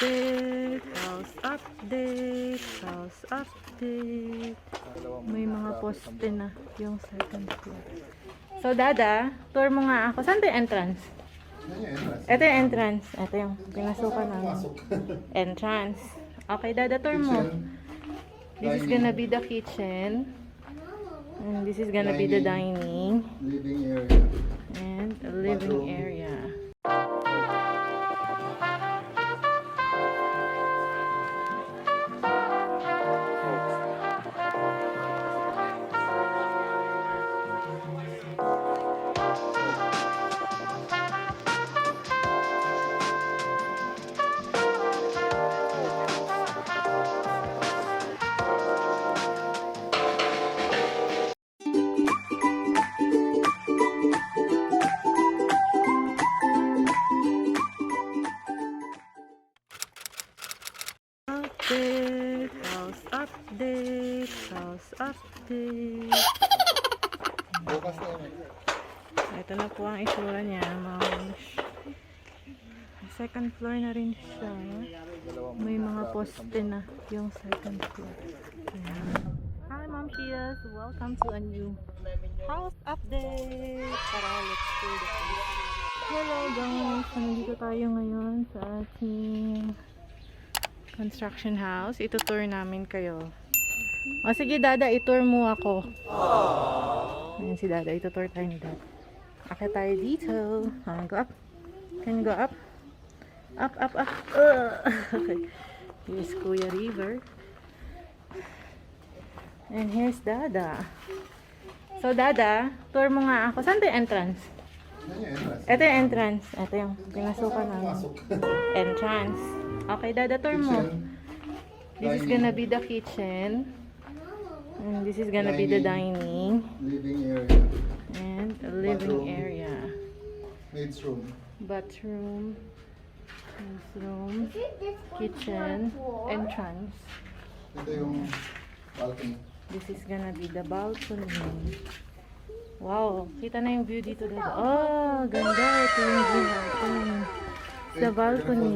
update, house update, house update. May mga poste na yung second floor. So, Dada, tour mo nga ako. Saan yung entrance? Ito yung entrance. Ito yung pinasukan namin. Entrance. Okay, Dada, tour mo. This is gonna be the kitchen. And this is gonna be the dining. Living area. And a living area. Update, house update, house update. Bukas na yun. Ito na po ang itsura niya, moms. Second floor na rin siya. May mga poste na yung second floor. Ayan. Hi Momshies! Welcome to a new house update! Tara, let's do this. Hello guys! Nandito tayo ngayon sa ating construction house. Ito-tour namin kayo. O sige Dada, i-tour mo ako. Ayan si Dada, ito-tour tayo ni Dada. Akit tayo dito. Go up. Can you go up? Up, up, up. Okay. Here's Kuya River. And here's Dada. So Dada, tour mo nga ako. Saan yung entrance? Ito yung entrance. Ito yung pinasukan namin. Entrance. Okay, Dada, tour mo. This is gonna be the kitchen. And this is gonna be the dining. Living area. And a living area. Maid's room. Bathroom. Room. Kitchen. Entrance. Ito yung balcony. This is gonna be the balcony. Wow, kita na yung view dito. Dada. Oh, ganda. Ito yung view natin. Sa balcony.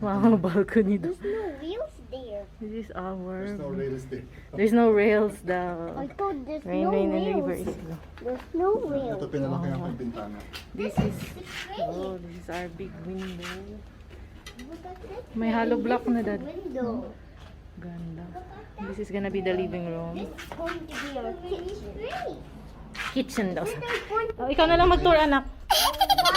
Wow, balcony daw. There's no wheels there. This is our... There's no rails there. There's no rails daw. I thought there's Rain, no rain, and river wheels. is blue. There's no wheels. Ito pinalaki ang bintana. This is... Oh, this is our big window. May hollow block na dad. Window. Ganda. This is gonna be the living room. This is going to be our kitchen. Kitchen daw. Oh, ikaw na lang mag-tour, anak.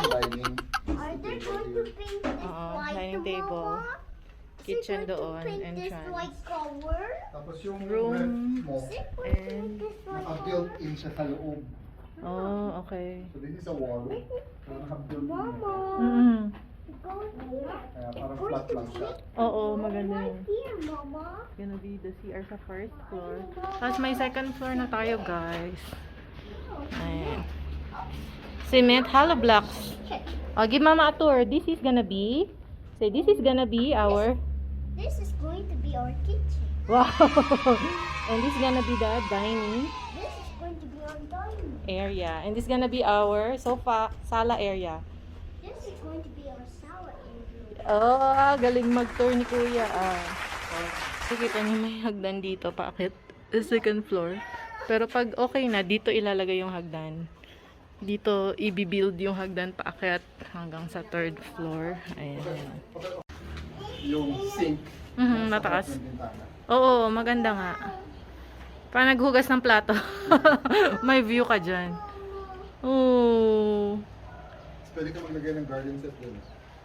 Dining. Are they going to paint this white dining table. Mama? Kitchen Is they going doon. to paint this Entrance. white color? Tapos yung Room. ref mo, Is it going to And... paint this white naka-built in siya sa loob. Oh, okay. So this is a wall. Kaya naka-built in Mama. siya. Mm. It's going here. Kaya parang flat lang siya. Oo, maganda Right yun. here, Mama. Gonna be the CR sa first floor. Tapos may second floor na tayo, guys. Ayan. Cement hollow blocks. Oh, give Mama a tour. This is gonna be... Say, this is gonna be our... This is going to be our kitchen. Wow! And this is gonna be the dining This is going to be our dining. area. And this is gonna be our sofa, sala area. This is going to be our salad area. Oh, galing mag-tour ni Kuya. So, kita niyo may hagdan dito paakit. Second floor. Pero pag okay na, dito ilalagay yung hagdan. Dito i-build yung hagdan paakyat hanggang sa third floor. Ayan. Yung sink. Mataas. Ng bintana. Oo, maganda nga. Parang naghugas ng plato. May view ka dyan. Oo. Tapos pwede ka maglagay ng garden set din.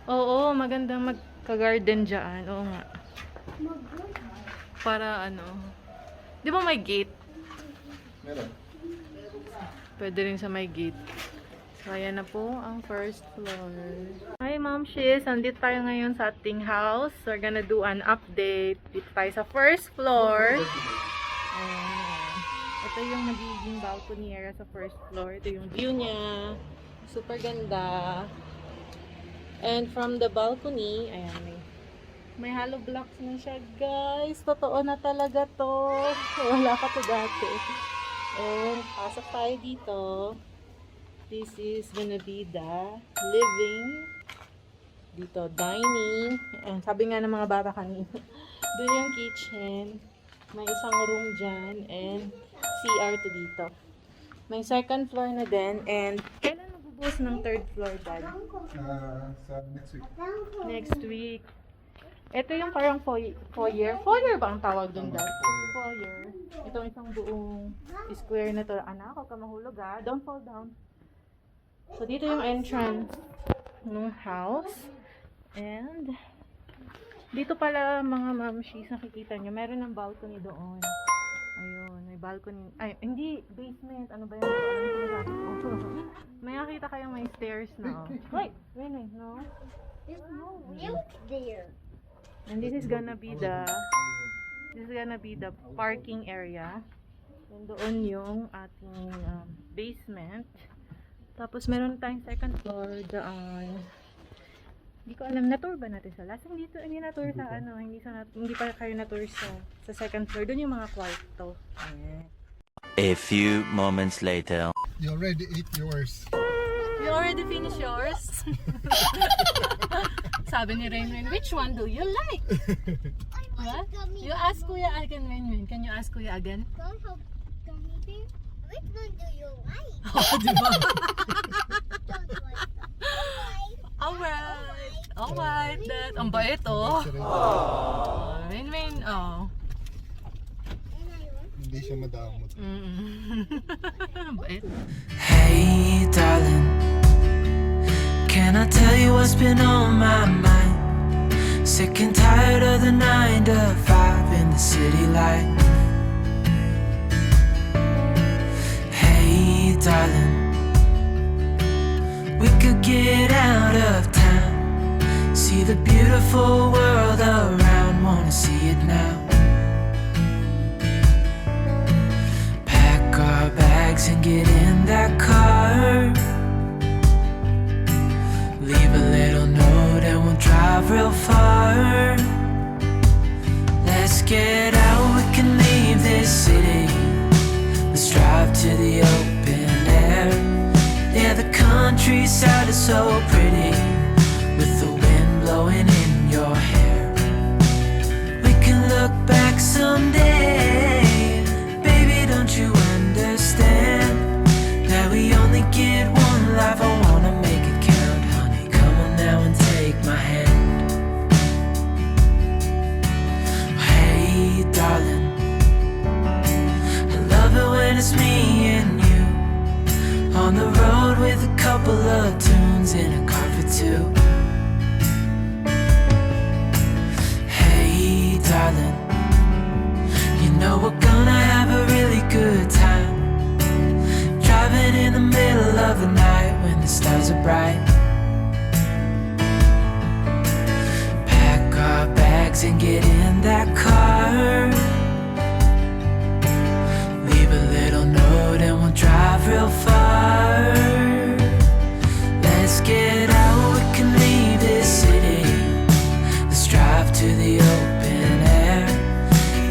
Oo, maganda magka-garden dyan. Oo nga. Para ano. Di ba may gate? Meron. Pwede rin sa may gate. So, ayan na po ang first floor. Hi, Momshies! Andito tayo ngayon sa ating house. We're gonna do an update. Dito tayo sa first floor. Ayan. Ito yung magiging balcony area sa first floor. Ito yung view niya. Super ganda. And from the balcony, ayan, may hollow blocks na siya, guys. Totoo na talaga to. Wala pa to dati. And pasok tayo dito. This is gonna be the living dito, dining. And sabi nga ng mga bata kanina, doon yung kitchen. May isang room dyan. And CR to dito. May second floor na din. And kailan magbubuhos ng third floor, Dad? Sa next week. Next week. Ito yung parang foyer. Foyer ba ang tawag doon, Dad? Foyer. Itong isang buong square na to. Anak, huwag ka mahulog ha. Don't fall down. So, dito yung entrance ng house. And, dito pala mga Momshies, nakikita nyo, meron ng balcony doon. Ayun, may balcony. Ay, hindi, basement. Ano ba yun? May nakita kayong may stairs na. Oh. Wait, no? There's no milk there. And this is gonna be the parking area. And doon yung ating basement. Tapos meron tayong second floor doon. Hindi ko alam, na-tour ba natin sa last? Hindi na-tour sa hindi pa kayo na-tour sa second floor. Doon yung mga kwarto. Ayan. A few moments later. You already ate yours. You already finished yours? Sabi ni Rain, which one do you like? What? You ask Kuya again, Rain. Can you ask Kuya again? Don't have gummy bear. Which one do you like? Oh, diba? Don't like them. Alright, Dad. Ang bait, oh. Rain, oh. And I want Hindi siya madamot. Bait. Hey darling, can I tell you what's been on my mind? Sick and tired of the 9 to 5 in the city life. Hey darling, we could get out of town, see the beautiful world around, wanna see it now. Pack our bags and get in that car, leave a little note and we'll drive real far. Let's get out, we can leave this city. Let's drive to the open air. Yeah, the countryside is so pretty, with the wind blowing in your hair. We can look back someday. Baby, don't you understand that we only get one life? I wanna make it count, honey. Come on now and take my hand. Hey darling, I love it when it's me and you, on the road with a couple of tunes in a car for two. Hey darling, you know we're gonna have a really good time, driving in the middle of the night when the stars are bright. Pack our bags and get in that car, leave a little note and we'll drive real far. Let's get out, we can leave this city. Let's drive to the open air.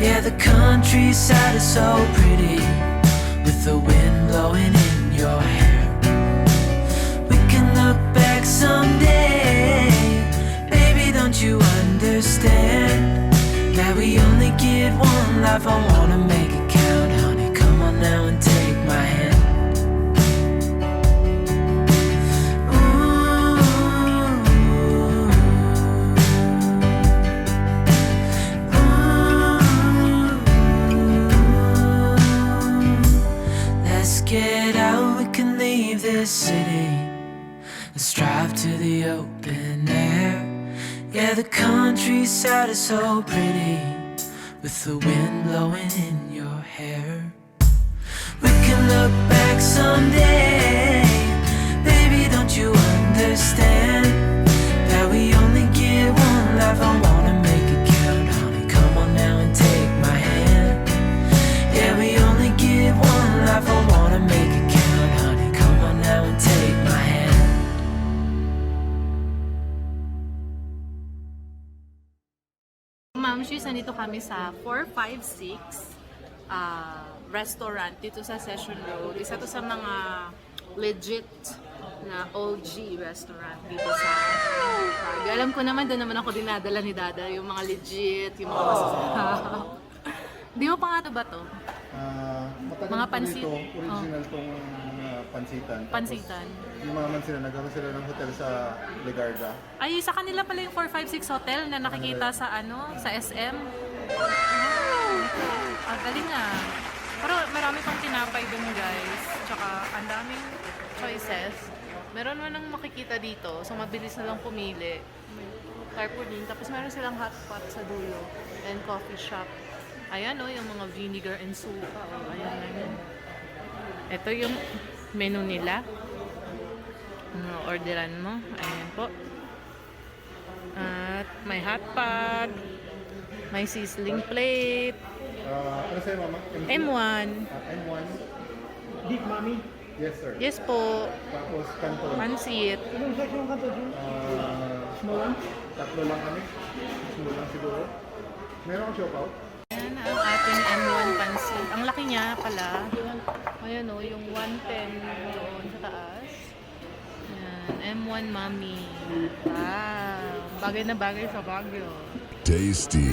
Yeah, the countryside is so pretty, with the wind blowing in your hair. We can look back someday. Baby, don't you understand that we only get one life? I wanna make it count, honey. Come on now and take my hand. Let's get out, we can leave this city. Let's drive to the open air. Yeah, the countryside is so pretty, with the wind blowing in your hair. We can look back someday. Baby, don't you understand that we only get one life? I wanna make it count, honey. Come on now and take my hand. Yeah, we only get one life. I wanna make it count, honey. Come on now and take my hand. Momshies, nandito kami sa 456 restaurant dito sa Session Road. Isa to sa mga legit na OG restaurant dito sa Baguio. Alam ko naman, doon naman ako dinadala ni Dada, yung mga legit, yung mga masasarap. Di mo pa nga ito ba to? Matagal Mga po pansit. dito, original tong pansitan. Pansitan. Tapos, yumaman sila, nagkaroon sila ng hotel sa Legarda. Ay, sa kanila pala yung 456 hotel na nakikita sa sa SM. Galing nga. Pero marami pang tinapay dun, guys. Tsaka ang daming choices. Meron man lang makikita dito, so mabilis na lang pumili. Carpooling. Tapos meron silang hotpot sa dulo. And coffee shop. Ayan yung mga vinegar and suka. Ayan na yun. Ito yung menu nila. Orderan mo. Ayan po. At may hotpot. May sizzling plate. Ano sa'yo, Mama? M1. M1. Beef, Mommy. Yes, sir. Yes po. Tapos, canton. Pansit. Anong size yung kanto dyan? Small one? Tatlo lang kami. Small lang siguro. Meron akong siopaw. Ayan ang ating M1 pansit. Ang laki niya pala. Ayan yung 110 doon sa taas. Ayan, M1 Mommy. Wow. Bagay na bagay sa Baguio. Tasty.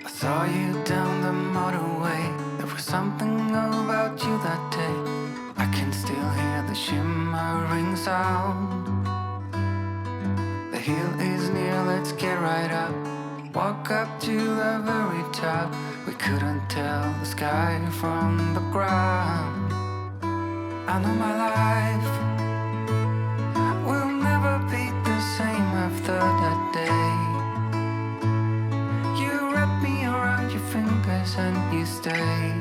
I saw you down the motorway. There was something about you that day. I can still hear the shimmering sound. The hill is near, let's get right up. Walk up to the very top. We couldn't tell the sky from the ground. I know my life will never be the same after that day. You wrap me around your fingers and you stay.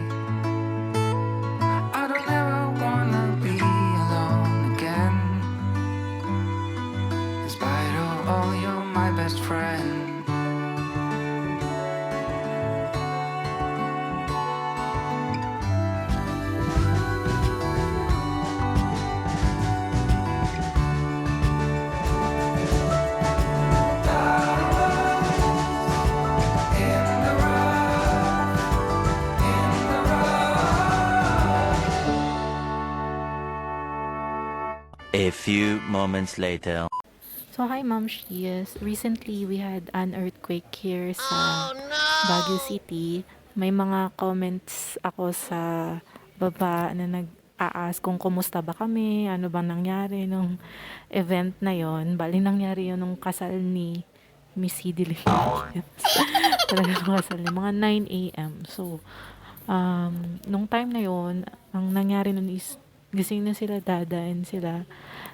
I don't ever wanna be alone again. In spite of all, you're my best friend. A few moments later. So, hi Momshies. Recently, we had an earthquake here sa Baguio City. May mga comments ako sa baba na nag-aas kung kumusta ba kami, ano bang nangyari nung event na yon. Bali, nangyari yun nung kasal ni Miss Hidilyn. Talagang kasal niya. Mga 9 a.m. So, nung time na yon, ang nangyari nun is gising na sila, dadain sila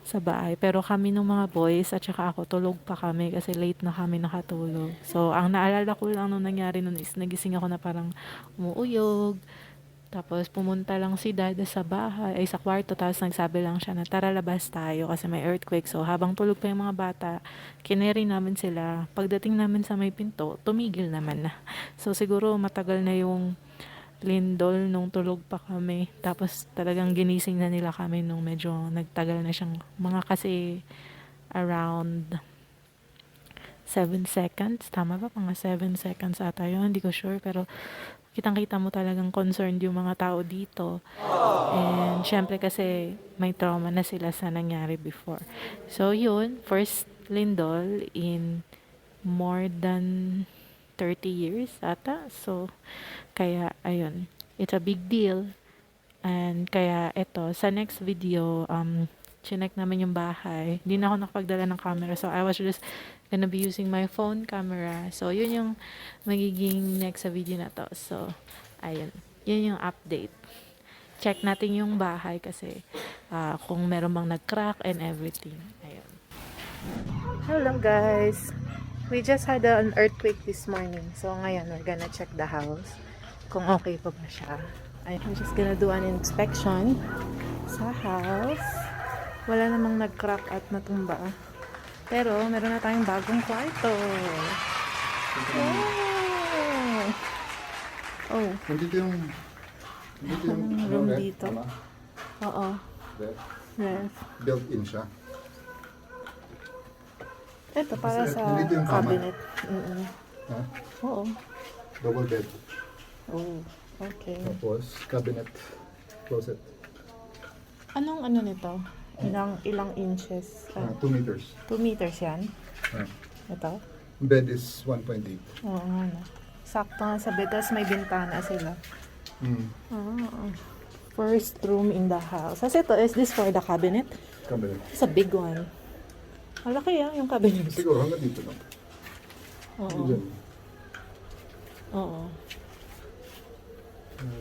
sa bahay. Pero kami nung mga boys at saka ako, tulog pa kami kasi late na kami nakatulog. So, ang naalala ko lang nung nangyari nun is nagising ako na parang umuuyog. Tapos, pumunta lang si Dada sa bahay, ay sa kwarto. Tapos, nagsabi lang siya na tara labas tayo kasi may earthquake. So, habang tulog pa yung mga bata, kineri namin sila. Pagdating namin sa may pinto, tumigil naman na. So, siguro matagal na yung Lindol nung tulog pa kami. Tapos talagang ginising na nila kami nung medyo nagtagal na siyang mga kasi around 7 seconds. Tama ba? Mga 7 seconds ata yun. Hindi ko sure. Pero kitang-kita mo talagang concerned yung mga tao dito. And syempre kasi may trauma na sila sa nangyari before. So yun, first Lindol in more than 30 years ata. So, kaya, ayun. It's a big deal. And, kaya, eto, sa next video, chinek namin yung bahay. Hindi na ako nakapagdala ng camera. So, I was just gonna be using my phone camera. So, yun yung magiging next sa video na to. So, ayun. Yun yung update. Check natin yung bahay kasi kung meron bang nag-crack and everything. Ayun. Hello, guys. We just had an earthquake this morning. So, ngayon, we're gonna check the house. Kung okay pa ba siya. I'm just gonna do an inspection sa house. Wala namang nag-crack at natumba. Pero, meron na tayong bagong kwarto. Oh! Nandito yung room ref, dito. Mama. Oo. Ref. Yes. Built-in siya. Ito, para Kasi sa nandito yung kama. cabinet. Ha? Oo. Double bed. Oh, okay. Tapos, cabinet. Closet. Anong ano nito? Ilang inches? 2 meters. 2 meters yan? Ah. Ito? Bed is 1.8. Oo nga na. Sakto nga sa bed. Tapos may bintana sila. Mm. First room in the house. Kasi ito, is this for the cabinet? Cabinet. It's a big one. Malaki yung cabinet. Siguro hanggang dito lang. Oo. Diyan. Oo.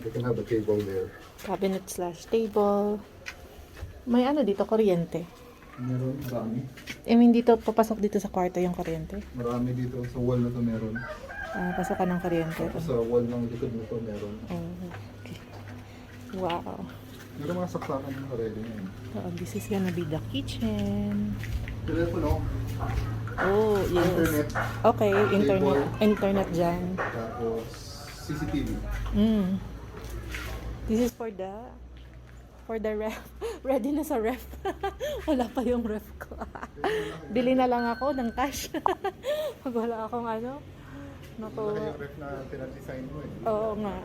They can have a table there. Cabinet slash table. May ano dito, kuryente. Meron, marami. I mean, dito, papasok dito sa kwarto yung kuryente. Marami dito. Sa wall na to meron. Pasok ka ng kuryente. Tapos sa wall ng likod na to meron. Okay. Wow. Meron mga saksakan na ready na yun. So, this is gonna be the kitchen. Telepono. Oh, yes. Internet. Okay, internet. Cable. Internet dyan. Tapos CCTV. This is for the ref. Ready na sa ref. Wala pa yung ref ko. Bili na lang ako ng cash. Pag wala akong ano. Naku. Malaki yung ref na pinadesign mo eh. Oo nga.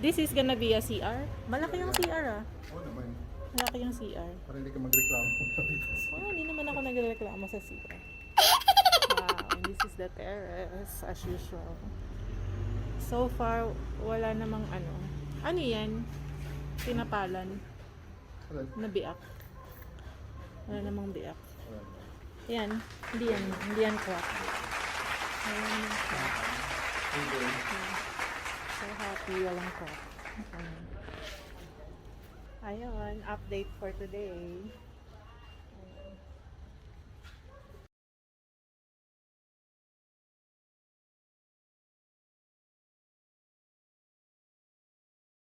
This is gonna be a CR. Malaki yung CR Oo naman. Malaki yung CR. Para hindi ka magreklamo. Hindi naman ako nagreklamo sa CR. Wow, and this is the terrace as usual. So far, wala namang ano. Ano yan? Pinapalan. Na biak. Wala namang biak. Yan. Hindi yan crack. Wala namang crack. So happy, walang crack. Ayun, update for today.